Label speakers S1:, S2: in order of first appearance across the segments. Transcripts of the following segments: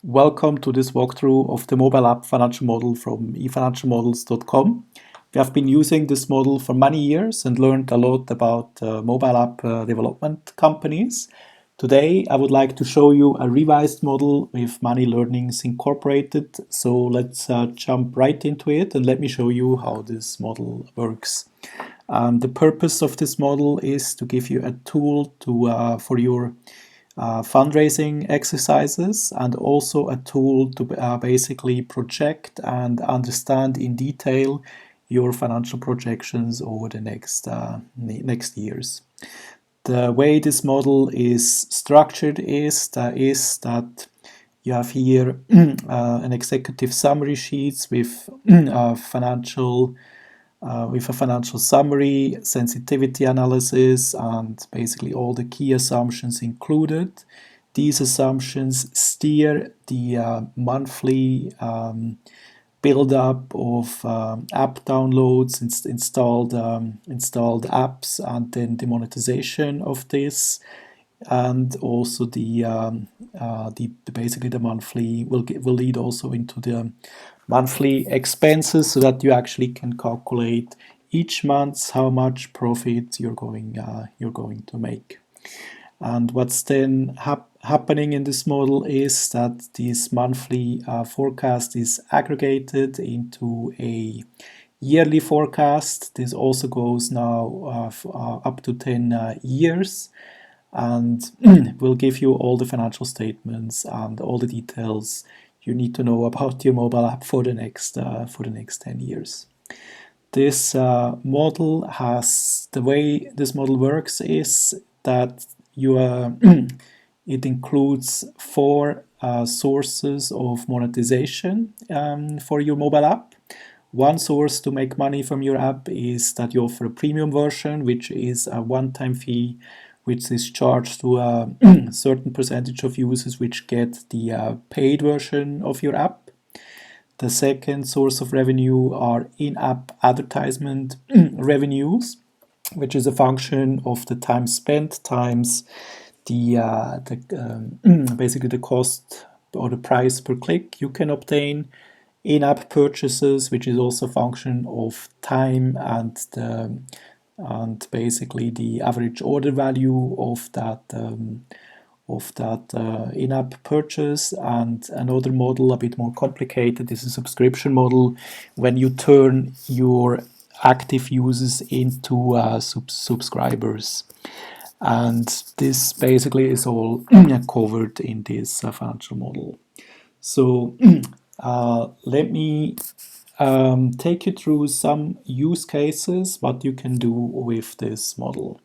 S1: Welcome to this walkthrough of the mobile app financial model from efinancialmodels.com. We have been using this model for many years and learned a lot about mobile app development companies. Today, I would like to show you a revised model with many learnings incorporated. So let's jump right into it and let me show you how this model works. The purpose of this model is to give you a tool for your fundraising exercises and also a tool to basically project and understand in detail your financial projections over the next years. The way this model is structured is that you have here an executive summary sheets with with a financial summary, sensitivity analysis, and basically all the key assumptions included. These assumptions steer the monthly build-up of app downloads, installed apps, and then the monetization of this, and also basically the monthly will lead also into the monthly expenses, so that you actually can calculate each month how much profit you're going to make. And what's then happening in this model is that this monthly forecast is aggregated into a yearly forecast. This also goes now up to 10 years, and will give you all the financial statements and all the details you need to know about your mobile app for the next 10 years. This model has, the way this model works is that you it includes four sources of monetization for your mobile app. One source to make money from your app is that you offer a premium version, which is a one-time fee which is charged to a certain percentage of users which get the paid version of your app. The second source of revenue are in-app advertisement revenues, which is a function of the time spent times basically the cost or the price per click you can obtain. In-app purchases, which is also a function of time and basically the average order value of that in-app purchase. And another model, a bit more complicated, is a subscription model, when you turn your active users into subscribers. And this basically is all covered in this financial model. So let me take you through some use cases, what you can do with this model.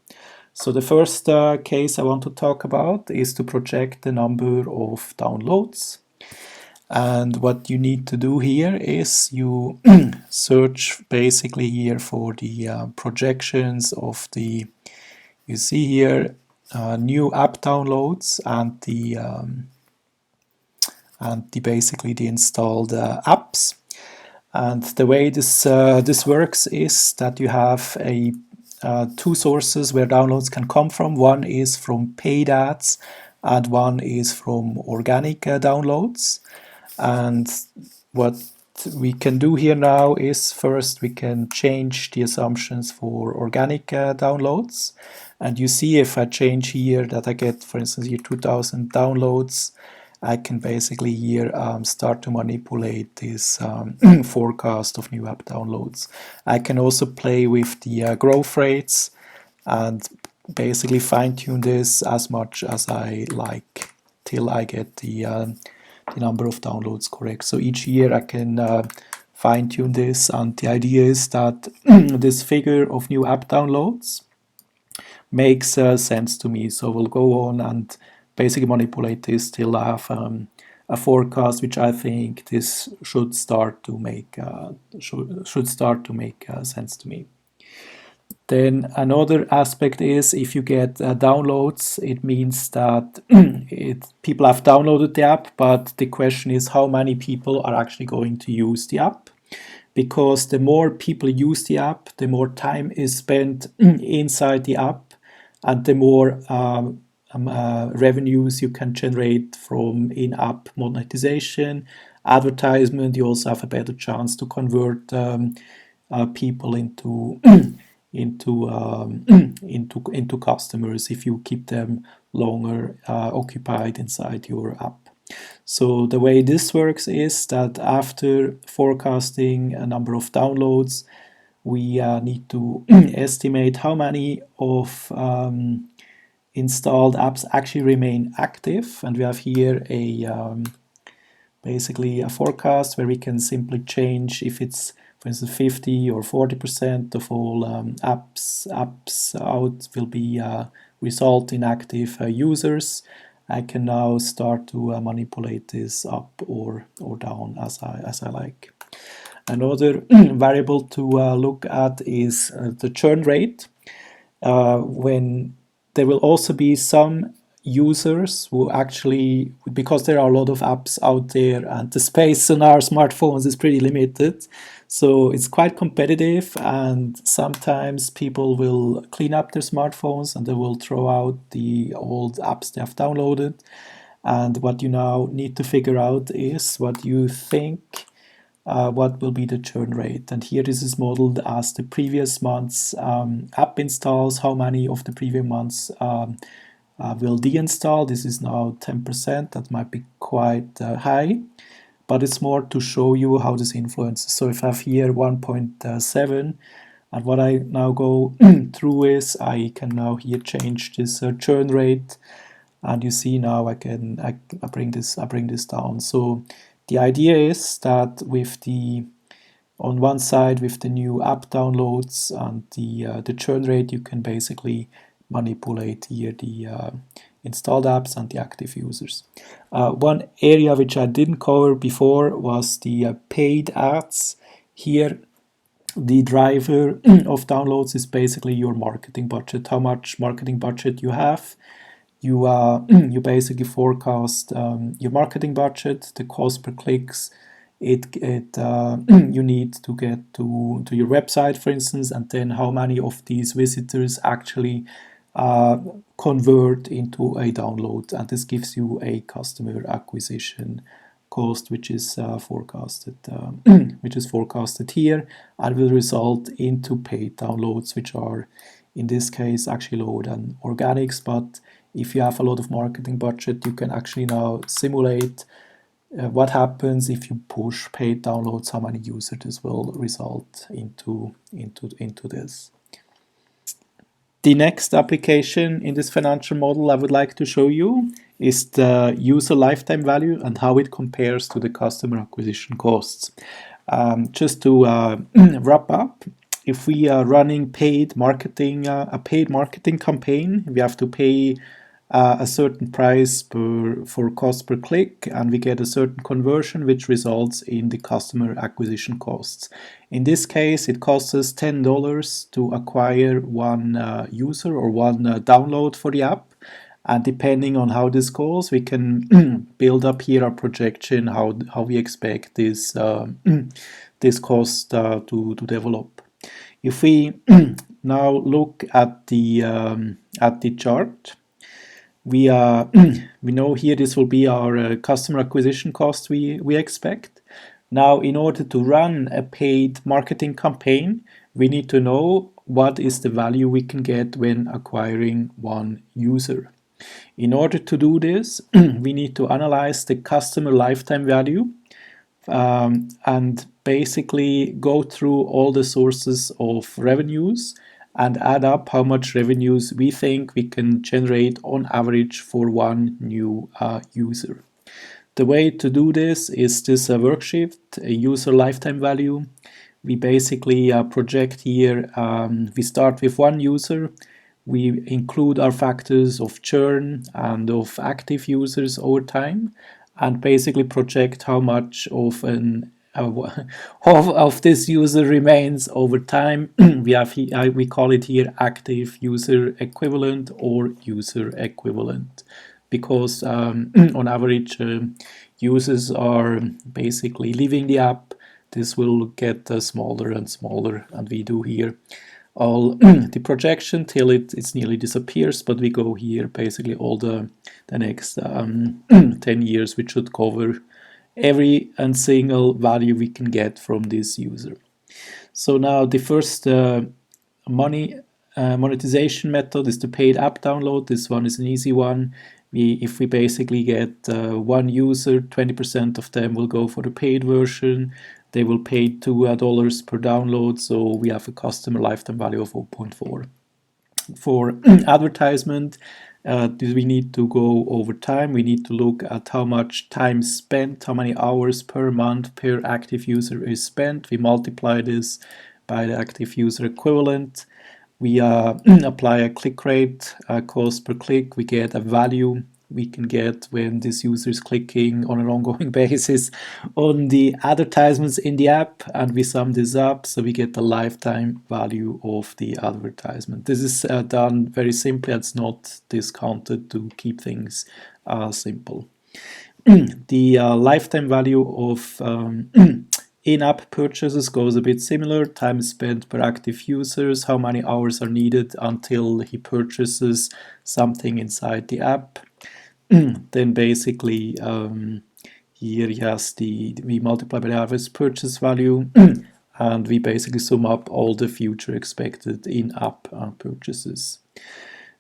S1: So the first case I want to talk about is to project the number of downloads. And what you need to do here is you search basically here for the projections of you see here new app downloads and basically the installed apps. And the way this works is that you have two sources where downloads can come from. One is from paid ads and one is from organic downloads. And what we can do here now is, first we can change the assumptions for organic downloads. And you see, if I change here that I get, for instance, here 2000 downloads, I can basically here start to manipulate this forecast of new app downloads. I can also play with the growth rates and basically fine-tune this as much as I like till I get the number of downloads correct. So each year I can fine-tune this, and the idea is that this figure of new app downloads makes sense to me. So we'll go on and basically manipulate this till I have a forecast which I think this should start to make sense to me. Then another aspect is, if you get downloads, it means that people have downloaded the app, but the question is how many people are actually going to use the app. Because the more people use the app, the more time is spent inside the app, and the more revenues you can generate from in-app monetization, advertisement. You also have a better chance to convert people into into customers if you keep them longer occupied inside your app. So the way this works is that after forecasting a number of downloads, we need to estimate how many of installed apps actually remain active, and we have here a basically a forecast where we can simply change if it's, for instance, 50 or 40% of all apps out will be result in active users. I can now start to manipulate this up or down as I like. Another variable to look at is the churn rate. When there will also be some users who actually, because there are a lot of apps out there and the space on our smartphones is pretty limited, so it's quite competitive, and sometimes people will clean up their smartphones and they will throw out the old apps they have downloaded. And what you now need to figure out is what you think what will be the churn rate. And here this is modeled as the previous month's app installs, how many of the previous months will deinstall. This is now 10%. That might be quite high, but it's more to show you how this influences. So if I have here 1.7, and what I now go through is I can now here change this churn rate, and you see now I bring this down. So the idea is that with the on one side with the new app downloads and the churn rate, you can basically manipulate here the installed apps and the active users. One area which I didn't cover before was the paid ads. Here the driver of downloads is basically your marketing budget, how much marketing budget you have. You basically forecast your marketing budget, the cost per clicks you need to get to your website, for instance, and then how many of these visitors actually convert into a download, and this gives you a customer acquisition cost, which is forecasted here, and will result into paid downloads, which are in this case actually lower than organics. But if you have a lot of marketing budget, you can actually now simulate what happens if you push paid downloads, how many users this will result into this. The next application in this financial model I would like to show you is the user lifetime value and how it compares to the customer acquisition costs. Just to wrap up, if we are running a paid marketing campaign, we have to pay a certain price for cost per click, and we get a certain conversion which results in the customer acquisition costs. In this case, it costs us $10 to acquire one user or one download for the app, and depending on how this goes, we can build up here a projection how we expect this this cost to develop. If we now look at the chart, we know here this will be our customer acquisition cost we expect. Now, in order to run a paid marketing campaign, we need to know what is the value we can get when acquiring one user. In order to do this, we need to analyze the customer lifetime value and basically go through all the sources of revenues and add up how much revenues we think we can generate on average for one new user. The way to do this is this worksheet, a user lifetime value. We basically project here, we start with one user, we include our factors of churn and of active users over time, and basically project how much of this user remains over time. We call it here active user equivalent or user equivalent, because on average users are basically leaving the app. This will get smaller and smaller, and we do here all the projection till it's nearly disappears, but we go here basically all the next 10 years, which should cover every and single value we can get from this user. So now the first monetization method is the paid app download. This one is an easy one. If we basically get one user, 20% of them will go for the paid version. They will pay $2 per download, so we have a customer lifetime value of 0.4. For advertisement, we need to go over time. We need to look at how much time spent, how many hours per month per active user is spent. We multiply this by the active user equivalent. We apply a click rate, cost per click. We get a value we can get when this user is clicking on an ongoing basis on the advertisements in the app, and we sum this up, so we get the lifetime value of the advertisement. This is done very simply. It's not discounted to keep things simple. The lifetime value of in-app purchases goes a bit similar. Time spent per active users, how many hours are needed until he purchases something inside the app. Then basically here yes, we multiply by the average purchase value and we basically sum up all the future expected in-app purchases.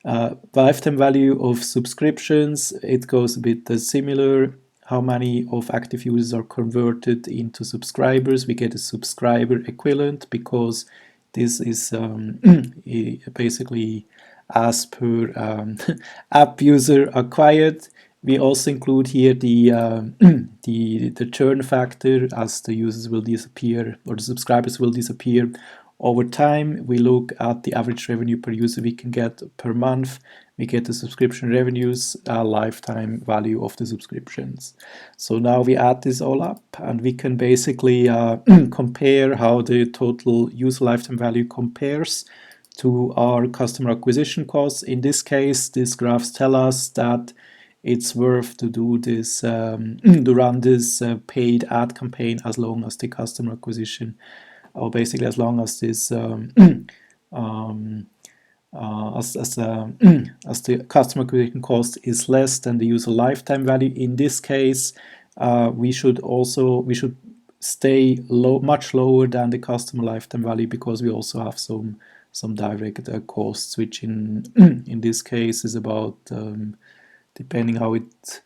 S1: Lifetime value of subscriptions, it goes a bit similar. How many of active users are converted into subscribers? We get a subscriber equivalent because this is basically as per app user acquired. We also include here the churn factor, as the users will disappear or the subscribers will disappear over time. We look at the average revenue per user we can get per month. We get the subscription revenues, lifetime value of the subscriptions. So now we add this all up and we can basically compare how the total user lifetime value compares to our customer acquisition costs. In this case, these graphs tell us that it's worth to do this, to run this paid ad campaign as long as the customer acquisition, or basically as long as this as the customer acquisition cost is less than the user lifetime value. In this case, we should stay much lower than the customer lifetime value, because we also have some direct costs, which in this case is about, depending how it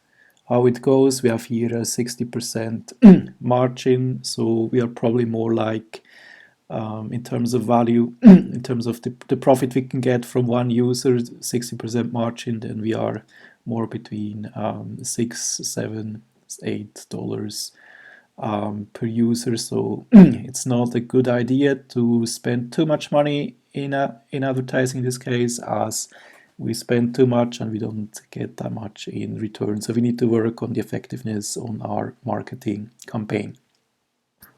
S1: goes, we have here a 60% margin, so we are probably more like, in terms of value, in terms of the profit we can get from one user, 60% margin, then we are more between $6, $7, $8 per user. So it's not a good idea to spend too much money in advertising in this case, as we spend too much and we don't get that much in return. So we need to work on the effectiveness on our marketing campaign.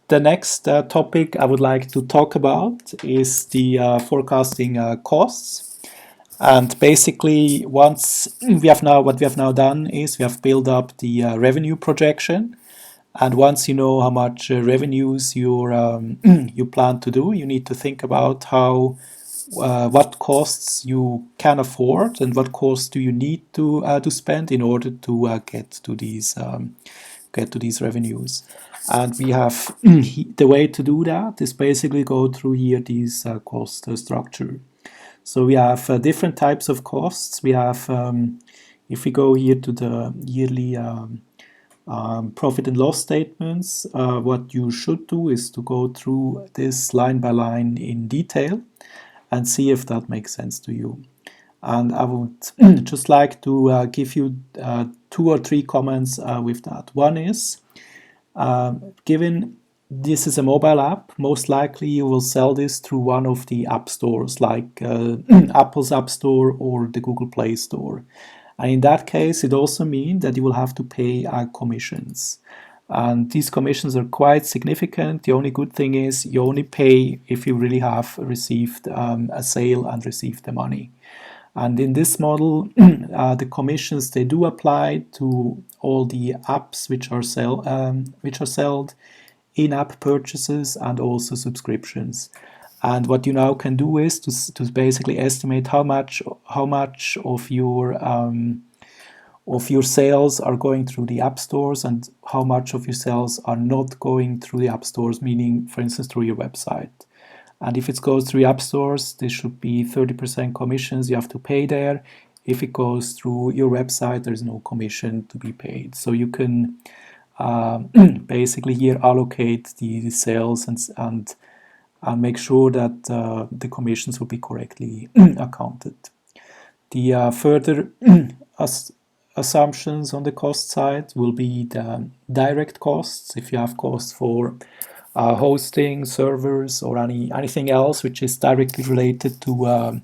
S1: The next topic I would like to talk about is the forecasting costs. And basically, once what we have now done is we have built up the revenue projection. And once you know how much revenues you plan to do, you need to think about what costs you can afford and what costs do you need to spend in order to get to these revenues. And we have the way to do that is basically go through here this cost structure. So we have different types of costs. We have, if we go here to the yearly profit and loss statements, what you should do is to go through this line by line in detail and see if that makes sense to you. And I would just like to give you 2 or 3 comments with that. One is, given this is a mobile app, most likely you will sell this through one of the app stores, like Apple's App Store or the Google Play Store. And in that case, it also means that you will have to pay commissions. And these commissions are quite significant. The only good thing is you only pay if you really have received a sale and received the money. And in this model, the commissions, they do apply to all the apps which are sold, in-app purchases and also subscriptions. And what you now can do is to basically estimate how much of your sales are going through the app stores and how much of your sales are not going through the app stores, meaning, for instance, through your website. And if it goes through app stores, this should be 30% commissions you have to pay there. If it goes through your website, there's no commission to be paid. So you can basically here allocate the sales and make sure that the commissions will be correctly accounted. The further assumptions on the cost side will be the direct costs. If you have costs for hosting, servers, or anything else which is directly related to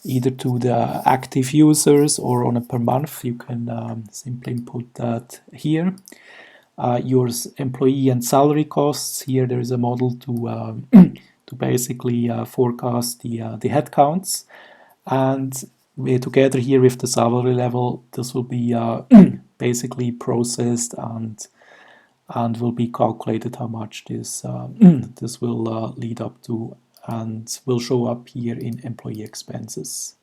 S1: either to the active users or on a per month, you can simply input that here. Your employee and salary costs, here there is a model to to basically forecast the headcounts, and together here with the salary level, this will be basically processed and will be calculated how much this this will lead up to, and will show up here in employee expenses.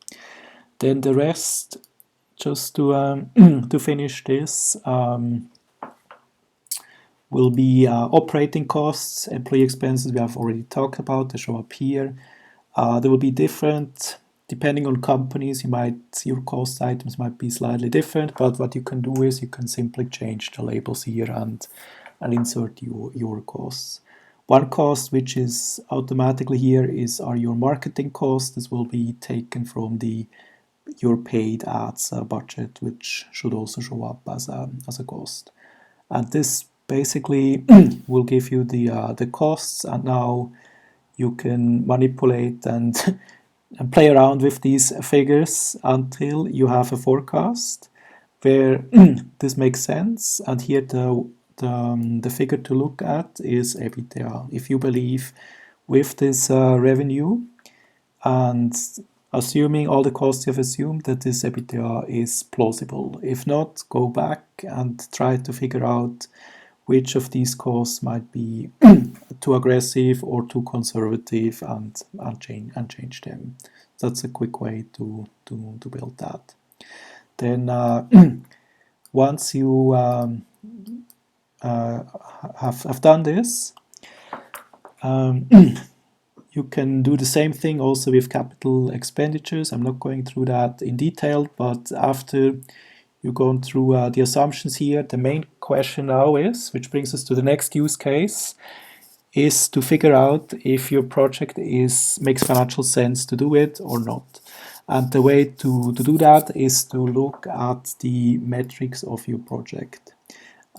S1: Then the rest, just to to finish this, will be operating costs. Employee expenses we have already talked about. They show up here. There will be different depending on companies. Your cost items might be slightly different, but what you can do is you can simply change the labels here and insert your costs. One cost which is automatically here are your marketing costs. This will be taken from your paid ads budget, which should also show up as a cost. And this basically will give you the costs, and now you can manipulate and play around with these figures until you have a forecast where this makes sense. And here the figure to look at is EBITDA. If you believe with this revenue and assuming all the costs you've assumed that this EBITDA is plausible. If not, go back and try to figure out which of these costs might be too aggressive or too conservative and change them. That's a quick way to build that. Then once you have done this, you can do the same thing also with capital expenditures. I'm not going through that in detail, but after you've gone through the assumptions here, the main question now is, which brings us to the next use case, is to figure out if your project makes financial sense to do it or not. And the way to do that is to look at the metrics of your project.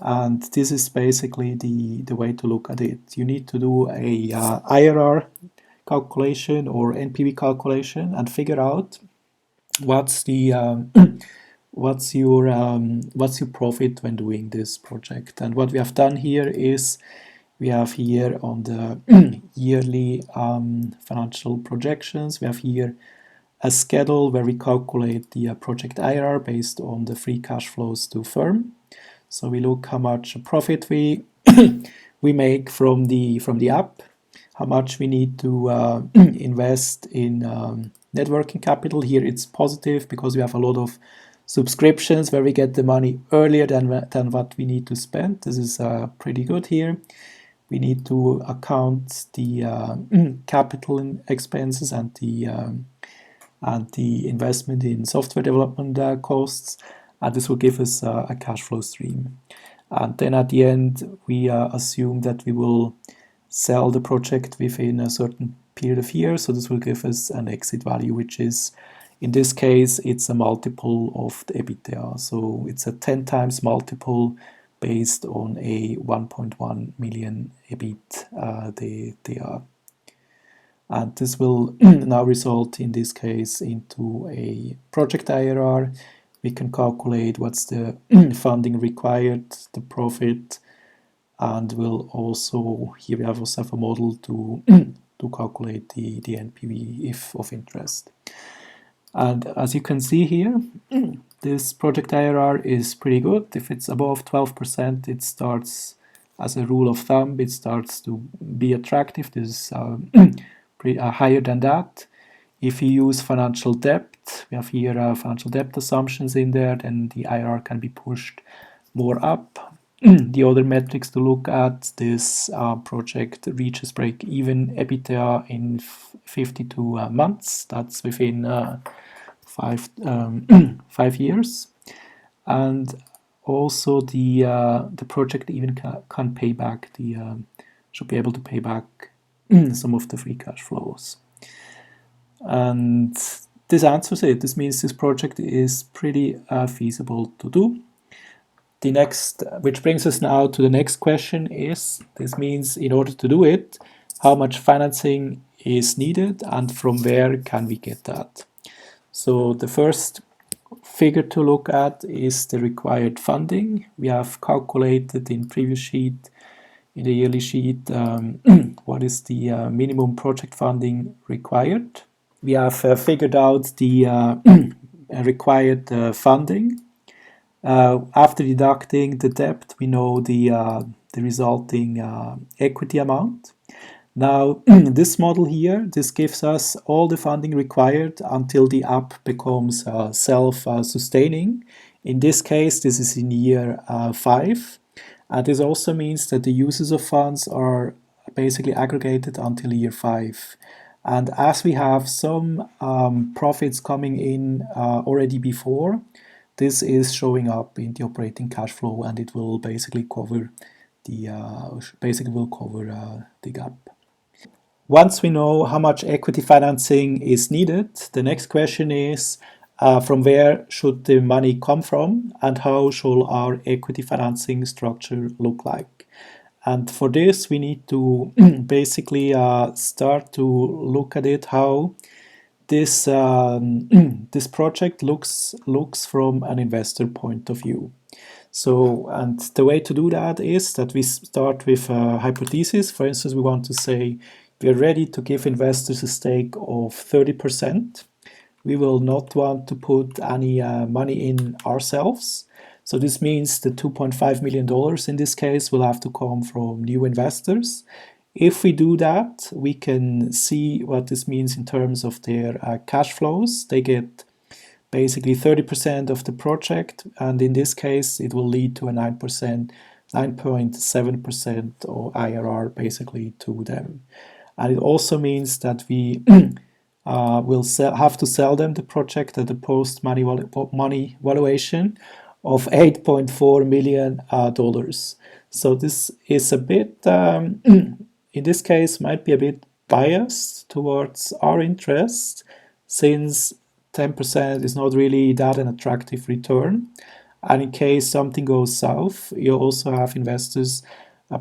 S1: And this is basically the way to look at it. You need to do a IRR calculation or NPV calculation and figure out what's your profit when doing this project. And what we have done here is we have here on the yearly financial projections, we have here a schedule where we calculate the project IRR based on the free cash flows to firm. So we look how much profit we make from the app, how much we need to invest in net working capital. Here it's positive because we have a lot of subscriptions where we get the money earlier than what we need to spend. This is pretty good here. We need to account the capital expenses and the investment in software development costs, and this will give us a cash flow stream. And then at the end, we assume that we will sell the project within a certain period of years. So this will give us an exit value, which is, in this case, it's a multiple of the EBITDA. So it's a 10 times multiple based on a 1.1 million EBITDA. And this will now result, in this case, into a project IRR. We can calculate what's the funding required, the profit, and we'll also, here we also have a model to calculate the NPV if of interest. And as you can see here, this project IRR is pretty good. If it's above 12%, it starts, as a rule of thumb, it starts to be attractive. This is higher than that. If you use financial debt, we have here financial debt assumptions in there, then the IRR can be pushed more up. The other metrics to look at, this project reaches break-even EBITDA in 52 months. That's within 5 years. And also the project even can pay back should be able to pay back some of the free cash flows. And this answers it. This means this project is pretty feasible to do. The next, which brings us now to the next question is, this means in order to do it, how much financing is needed and from where can we get that? So the first figure to look at is the required funding. We have calculated in previous sheet, in the yearly sheet, what is the minimum project funding required. We have figured out the required funding. After deducting the debt, we know the resulting equity amount. Now, this model here, this gives us all the funding required until the app becomes self-sustaining. In this case, this is in year 5. And this also means that the uses of funds are basically aggregated until year 5. And as we have some profits coming in already before, this is showing up in the operating cash flow, and it will basically cover the gap. Once we know how much equity financing is needed, the next question is from where should the money come from and how should our equity financing structure look like? And for this, we need to basically start to look at it how this this project looks from an investor point of view. So, and the way to do that is that we start with a hypothesis. For instance, we want to say we are ready to give investors a stake of 30%. We will not want to put any money in ourselves. So this means the $2.5 million in this case will have to come from new investors. If we do that, we can see what this means in terms of their cash flows. They get basically 30% of the project, and in this case, it will lead to a 9%, 9.7% or IRR basically to them. And it also means that we will have to sell them the project at a post-money valuation of $8.4 million. So this is a bit, in this case, might be a bit biased towards our interest, since 10% is not really that an attractive return. And in case something goes south, you also have investors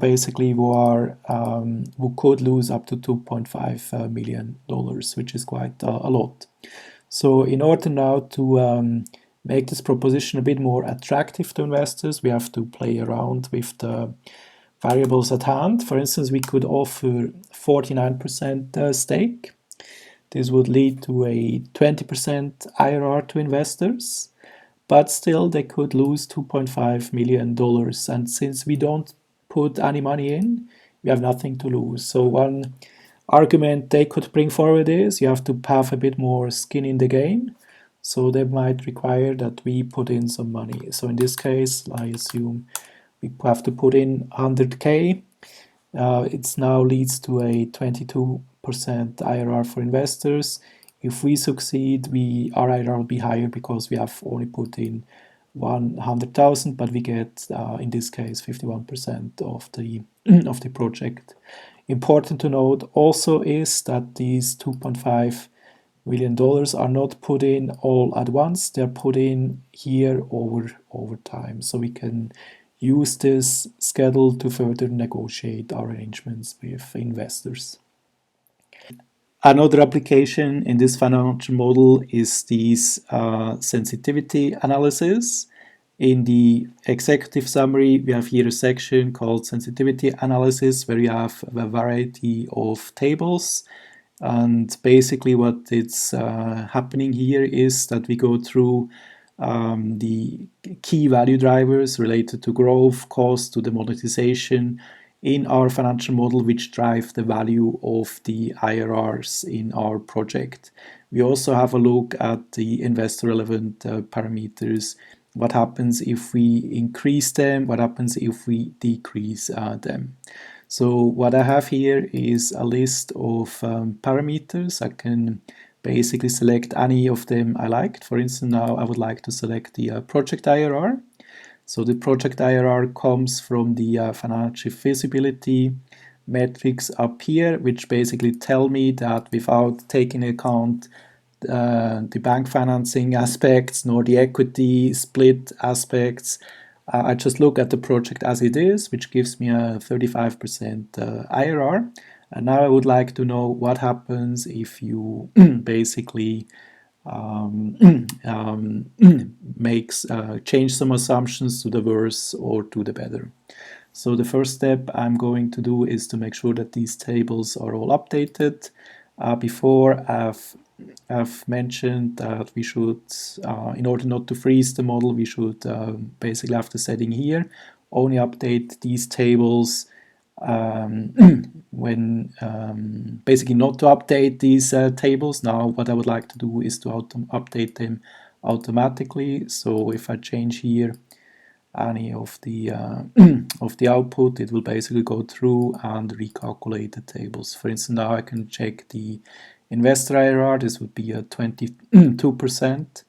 S1: basically who could lose up to $2.5 million, which is quite a lot. So in order now to make this proposition a bit more attractive to investors, we have to play around with the variables at hand. For instance, we could offer 49% stake. This would lead to a 20% IRR to investors, but still they could lose $2.5 million. And since we don't put any money in, we have nothing to lose. So one argument they could bring forward is you have to have a bit more skin in the game. So they might require that we put in some money. So in this case, I assume we have to put in 100K. It now leads to a 22% IRR for investors. If we succeed, our IRR will be higher because we have only put in 100,000, but we get, in this case, 51% of the project. Important to note also is that these $2.5 million are not put in all at once. They're put in here over time, so we can use this schedule to further negotiate our arrangements with investors. Another application in this financial model is this sensitivity analysis. In the executive summary, we have here a section called sensitivity analysis, where you have a variety of tables. And basically what it's happening here is that we go through the key value drivers related to growth, cost, to the monetization, in our financial model which drive the value of the IRRs in our project. We also have a look at the investor relevant parameters. What happens if we increase them? What happens if we decrease them? So what I have here is a list of parameters. I can basically select any of them I liked. For instance, now I would like to select the project IRR. So the project IRR comes from the financial feasibility metrics up here, which basically tell me that without taking into account the bank financing aspects nor the equity split aspects, I just look at the project as it is, which gives me a 35% IRR. And now I would like to know what happens if you basically change some assumptions to the worse or to the better. So the first step I'm going to do is to make sure that these tables are all updated. Before I've mentioned that we should, in order not to freeze the model, we should basically have the setting here, only update these tables when basically not to update these tables. Now what I would like to do is to update them automatically. So if I change here any of the of the output, it will basically go through and recalculate the tables. For instance, now I can check the investor IRR. This would be a 22%.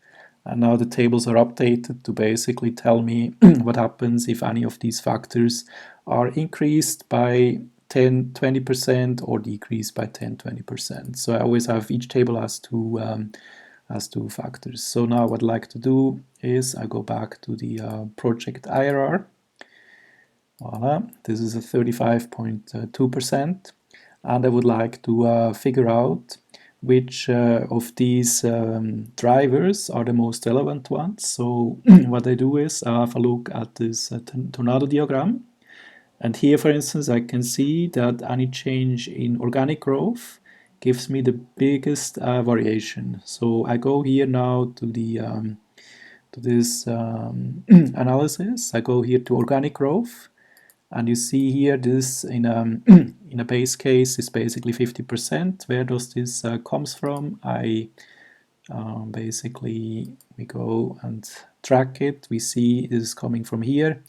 S1: And now the tables are updated to basically tell me what happens if any of these factors are increased by 10-20% or decreased by 10-20%. So I always have each table has two factors. So now what I'd like to do is I go back to the project IRR. Voila, this is a 35.2%, and I would like to figure out which of these drivers are the most relevant ones. So what I do is I have a look at this tornado diagram, and here, for instance, I can see that any change in organic growth gives me the biggest variation. So I go here now to the to this analysis. I go here to organic growth, and you see here this in in a base case is basically 50%. Where does this comes from? I basically we go and track it. We see this is coming from here.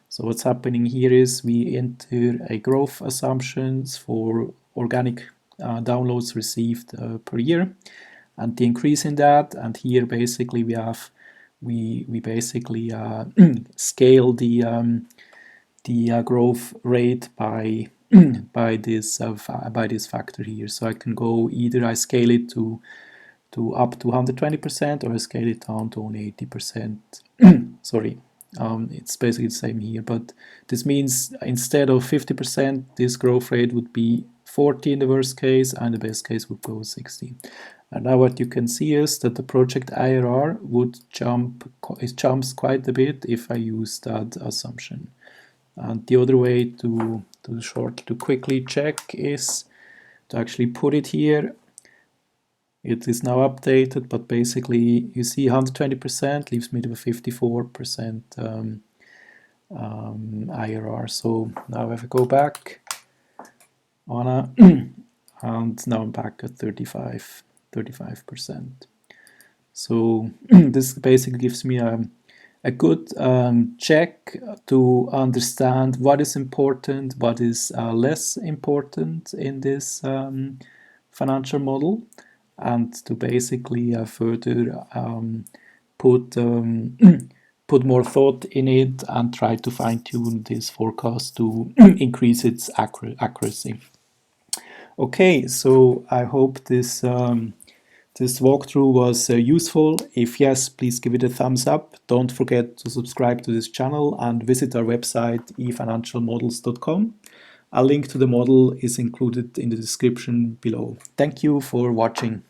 S1: So what's happening here is we enter a growth assumptions for organic downloads received per year, and the increase in that. And here basically we have we basically scale the growth rate by by this factor here. So I can go either I scale it to up to 120% or I scale it down to only 80%. Sorry, it's basically the same here, but this means instead of 50%, this growth rate would be 40 in the worst case, and the best case would go 60. And now what you can see is that the project IRR would jumps quite a bit if I use that assumption. And the other way to quickly check is to actually put it here. It is now updated, but basically you see 120% leaves me with 54% IRR. So now if I go back on and now I'm back at 35%. So this basically gives me a good check to understand what is important, what is less important in this financial model, and to basically further put put more thought in it and try to fine-tune this forecast to increase its accuracy. Okay, so I hope this this walkthrough was useful. If yes, please give it a thumbs up. Don't forget to subscribe to this channel and visit our website efinancialmodels.com. A link to the model is included in the description below. Thank you for watching.